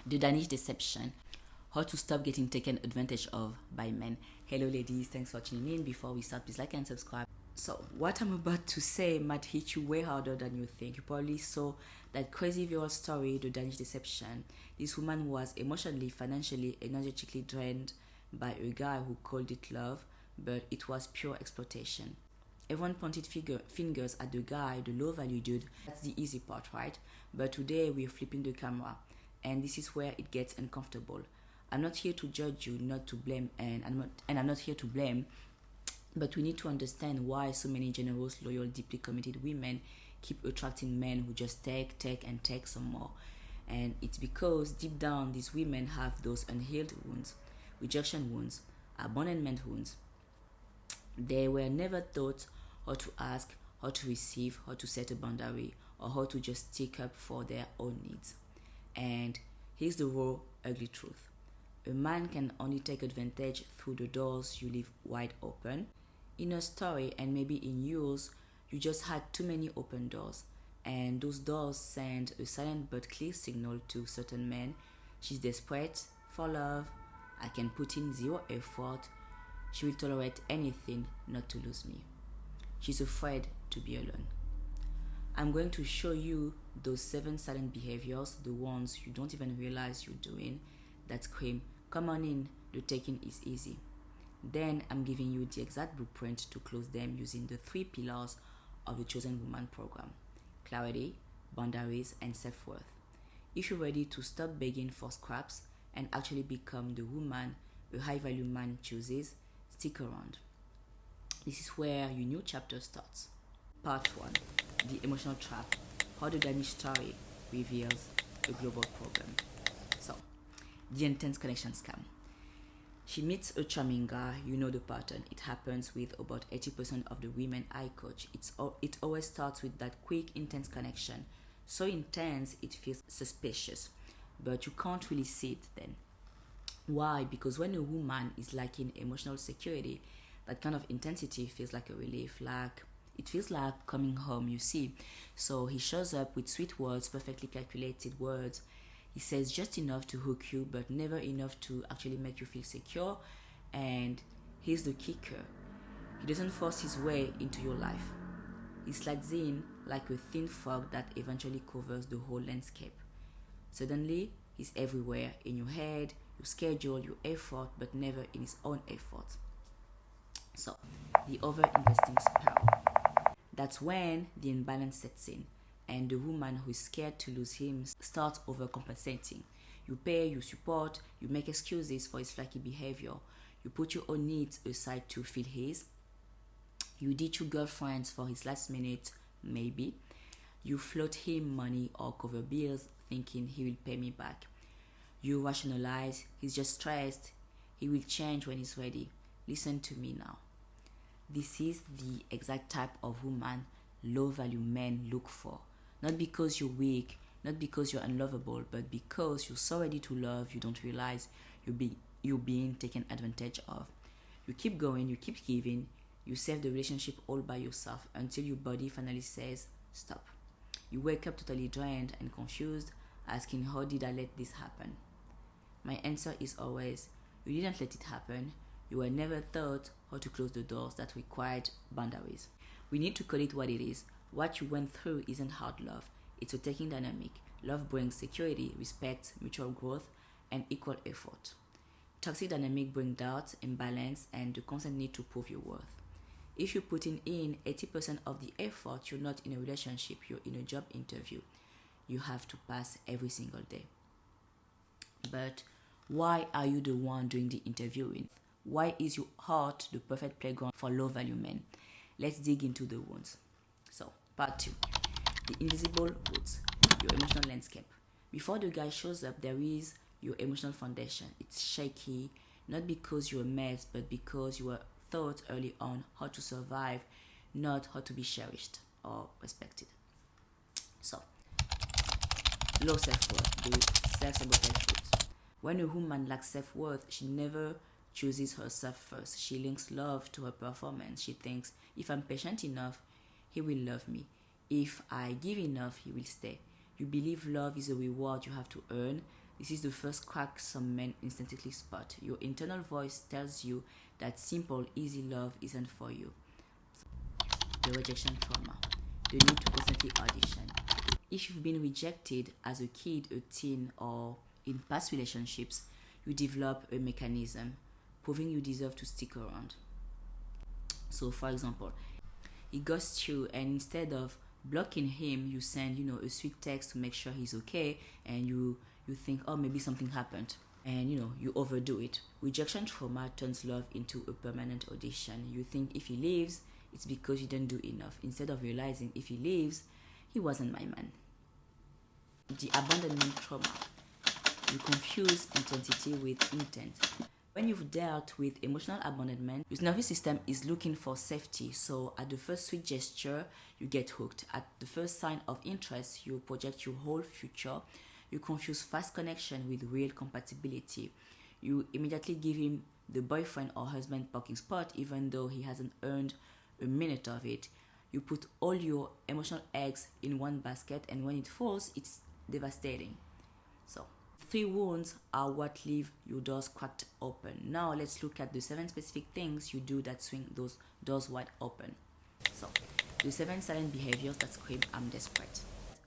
The Danish Deception. How to stop getting taken advantage of by men. Hello ladies, thanks for tuning in. Before we start, please like and subscribe. So what I'm about to say might hit you way harder than you think. You probably saw that crazy viral story, The Danish Deception. This woman was emotionally, financially, energetically drained by a guy who called it love, but it was pure exploitation. Everyone pointed fingers at the guy, the low value dude. That's the easy part, right? But today we're flipping the camera, and this is where it gets uncomfortable. I'm not here to judge you, not to blame, and I'm not here to blame, but we need to understand why so many generous, loyal, deeply committed women keep attracting men who just take, and take some more. And it's because deep down these women have those unhealed wounds, rejection wounds, abandonment wounds. They were never taught how to ask, how to receive, how to set a boundary, or how to just stick up for their own needs. And here's the raw, ugly truth. A man can only take advantage through the doors you leave wide open. In a story, and maybe in yours, you just had too many open doors, and those doors send a silent but clear signal to certain men. She's desperate for love. I can put in zero effort. She will tolerate anything not to lose me. She's afraid to be alone. I'm going to show you those 7 silent behaviors, the ones you don't even realize you're doing, that scream, come on in, the taking is easy. Then I'm giving you the exact blueprint to close them using the 3 pillars of the Chosen Woman program: clarity, boundaries, and self-worth. If you're ready to stop begging for scraps and actually become the woman a high-value man chooses, stick around. This is where your new chapter starts. Part 1. The emotional trap. How the Danish story reveals a global problem. So, the intense connection scam. She meets a charming guy. You know the pattern. It happens with about 80% of the women I coach. It always starts with that quick, intense connection. So intense, it feels suspicious. But you can't really see it then. Why? Because when a woman is lacking emotional security, that kind of intensity feels like a relief. It feels like coming home, you see. So he shows up with sweet words, perfectly calculated words. He says just enough to hook you, but never enough to actually make you feel secure. And here's the kicker. He doesn't force his way into your life. He slides in like a thin fog that eventually covers the whole landscape. Suddenly, he's everywhere, in your head, your schedule, your effort, but never in his own effort. So, the over-investing spiral. That's when the imbalance sets in, and the woman who is scared to lose him starts overcompensating. You pay, you support, you make excuses for his flaky behavior. You put your own needs aside to fill his. You ditch your girlfriends for his last minute, maybe. You float him money or cover bills, thinking he will pay me back. You rationalize, he's just stressed, he will change when he's ready. Listen to me now. This is the exact type of woman low-value men look for. Not because you're weak, not because you're unlovable, but because you're so ready to love you don't realize you're being taken advantage of. You keep going, you keep giving, you save the relationship all by yourself until your body finally says stop. You wake up totally drained and confused, asking how did I let this happen? My answer is always, you didn't let it happen. You were never taught how to close the doors that required boundaries. We need to call it what it is. What you went through isn't hard love. It's a taking dynamic. Love brings security, respect, mutual growth, and equal effort. Toxic dynamic brings doubt, imbalance, and the constant need to prove your worth. If you're putting in 80% of the effort, you're not in a relationship, you're in a job interview. You have to pass every single day. But why are you the one doing the interviewing? Why is your heart the perfect playground for low-value men? Let's dig into the wounds. So, part 2. The invisible roots. Your emotional landscape. Before the guy shows up, there is your emotional foundation. It's shaky, not because you're a mess, but because you were taught early on how to survive, not how to be cherished or respected. So, low self-worth, the self-sabotage roots. When a woman lacks self-worth, she never chooses herself first. She links love to her performance. She thinks, if I'm patient enough, he will love me. If I give enough, he will stay. You believe love is a reward you have to earn, This is the first crack some men instantly spot. Your internal voice tells you that simple, easy love isn't for you. The rejection trauma. The need to constantly audition. If you've been rejected as a kid, a teen, or in past relationships, you develop a mechanism proving you deserve to stick around. So, for example, he ghosts you, and instead of blocking him, you send, a sweet text to make sure he's okay, and you think, oh, maybe something happened, and you overdo it. Rejection trauma turns love into a permanent audition. You think if he leaves, it's because you didn't do enough, instead of realizing if he leaves, he wasn't my man. The abandonment trauma. You confuse intensity with intent. When you've dealt with emotional abandonment, your nervous system is looking for safety. So at the first sweet gesture, you get hooked. At the first sign of interest, you project your whole future. You confuse fast connection with real compatibility. You immediately give him the boyfriend or husband parking spot, even though he hasn't earned a minute of it. You put all your emotional eggs in one basket, and when it falls, it's devastating. So 3 wounds are what leave your doors cracked open. Now let's look at the 7 specific things you do that swing those doors wide open. So, the 7 silent behaviors that scream, I'm desperate.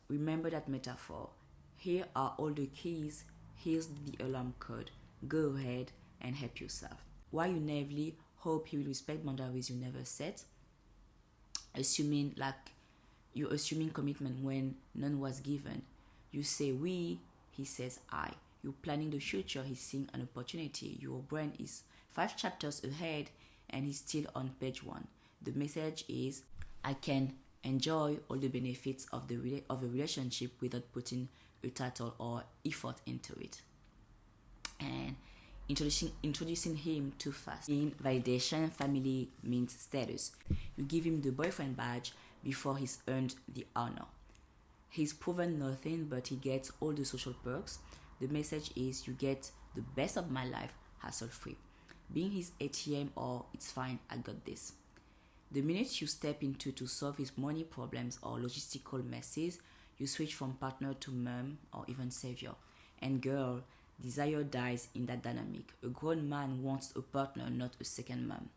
Remember that metaphor. Here are all the keys. Here's the alarm code. Go ahead and help yourself. Why you naively hope he will respect boundaries you never set. You're assuming commitment when none was given. You say we, he says I. You're planning the future, he's seeing an opportunity. Your brain is 5 chapters ahead and he's still on page 1. The message is, I can enjoy all the benefits of a relationship without putting a title or effort into it. And introducing him too fast. In validation, family means status. You give him the boyfriend badge before he's earned the honor. He's proven nothing, but he gets all the social perks. The message is, you get the best of my life, hassle-free. Being his ATM or it's fine, I got this. The minute you step into to solve his money problems or logistical messes, you switch from partner to mom or even savior. And girl, desire dies in that dynamic. A grown man wants a partner, not a second mom.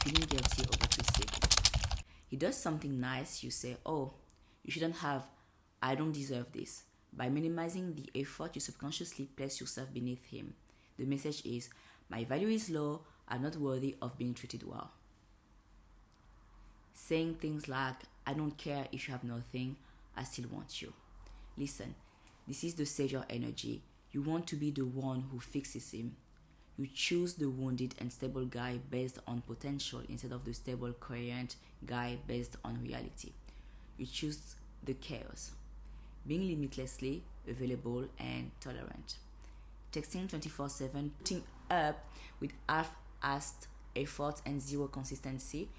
Feeling guilty or what receiving. He does something nice, you say, oh, you shouldn't have, I don't deserve this. By minimizing the effort, you subconsciously place yourself beneath him. The message is, my value is low, I'm not worthy of being treated well. Saying things like, I don't care if you have nothing, I still want you. Listen, this is the savior energy. You want to be the one who fixes him. You choose the wounded and stable guy based on potential instead of the stable, coherent guy based on reality. You choose the chaos. Being limitlessly available and tolerant. Texting 24/7, putting up with half-assed effort and zero consistency.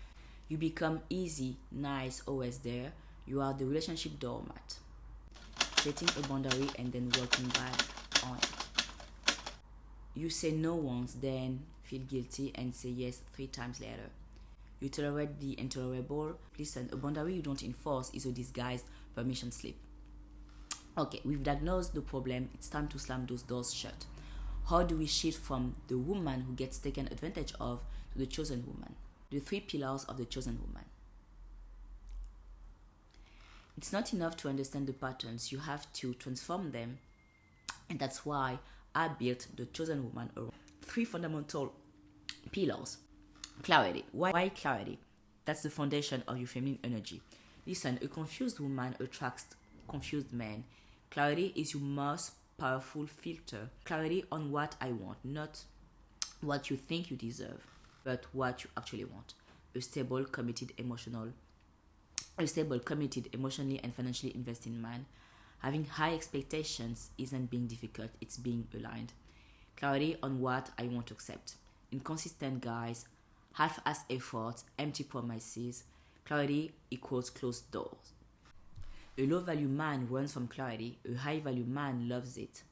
You become easy, nice, always there. You are the relationship doormat. Setting a boundary and then working back on it. You say no once, then feel guilty and say yes 3 times later. You tolerate the intolerable. Listen, a boundary you don't enforce is a disguised permission slip. Okay, we've diagnosed the problem. It's time to slam those doors shut. How do we shift from the woman who gets taken advantage of to the chosen woman? The 3 pillars of the chosen woman. It's not enough to understand the patterns. You have to transform them. And that's why I built the chosen woman around 3 fundamental pillars. Clarity. Why clarity? That's the foundation of your feminine energy. Listen, a confused woman attracts confused men. Clarity is your most powerful filter. Clarity on what I want, not what you think you deserve, but what you actually want. A stable, committed, emotionally and financially investing man. Having high expectations isn't being difficult, it's being aligned. Clarity on what I want to accept. Inconsistent guys, half-assed efforts, empty promises. Clarity equals closed doors. A low-value man runs from clarity. A high-value man loves it.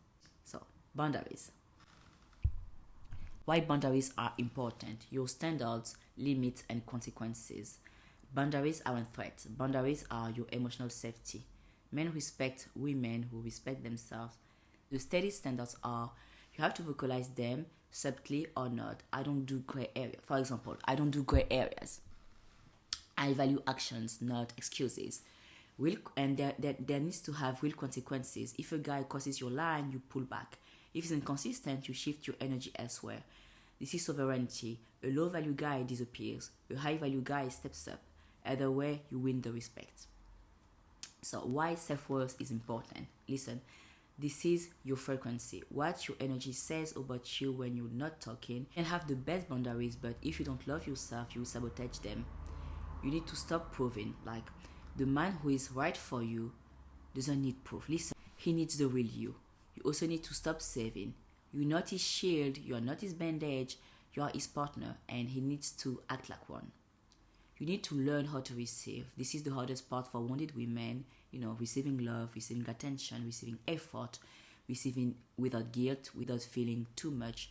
So, boundaries. Why boundaries are important. Your standards, limits, and consequences. Boundaries aren't threats. Boundaries are your emotional safety. Men respect women who respect themselves. The steady standards are you have to vocalize them subtly or not. I don't do gray area. For example, I don't do gray areas. I value actions, not excuses. And there needs to have real consequences. If a guy crosses your line, you pull back. If he's inconsistent, you shift your energy elsewhere. This is sovereignty. A low value guy disappears. A high value guy steps up. Either way, you win the respect. So why self-worth is important? Listen, this is your frequency. What your energy says about you when you're not talking. You can have the best boundaries, but if you don't love yourself, you will sabotage them. You need to stop proving. Like, the man who is right for you doesn't need proof. Listen, he needs the real you. You also need to stop saving. You're not his shield, you are not his bandage, you are his partner, and he needs to act like one. You need to learn how to receive. This is the hardest part for wounded women, receiving love, receiving attention, receiving effort, receiving without guilt, without feeling too much.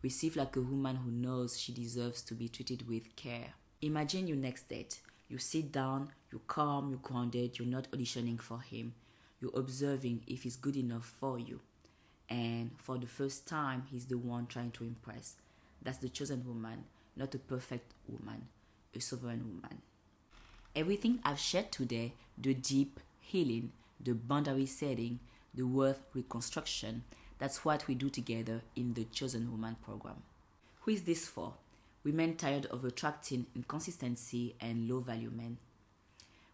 Receive like a woman who knows she deserves to be treated with care. Imagine your next date. You sit down, you're calm, you're grounded, you're not auditioning for him. You're observing if he's good enough for you. And for the first time, he's the one trying to impress. That's the chosen woman, not a perfect woman, a sovereign woman. Everything I've shared today, the deep healing, the boundary setting, the worth reconstruction, that's what we do together in the Chosen Woman program. Who is this for? Women tired of attracting inconsistency and low-value men.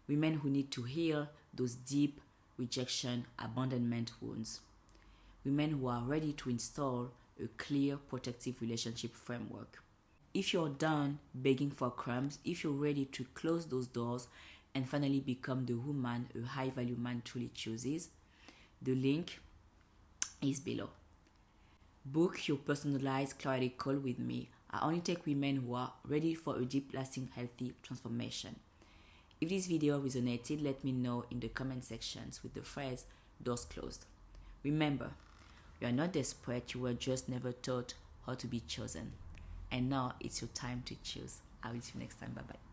Women who need to heal those deep rejection, abandonment wounds. Women who are ready to install a clear, protective relationship framework. If you're done begging for crumbs, if you're ready to close those doors and finally become the woman a high-value man truly chooses, the link is below. Book your personalized clarity call with me. I only take women who are ready for a deep, lasting, healthy transformation. If this video resonated, let me know in the comment sections with the phrase, doors closed. Remember, you are not desperate, you were just never taught how to be chosen. And now it's your time to choose. I will see you next time. Bye-bye.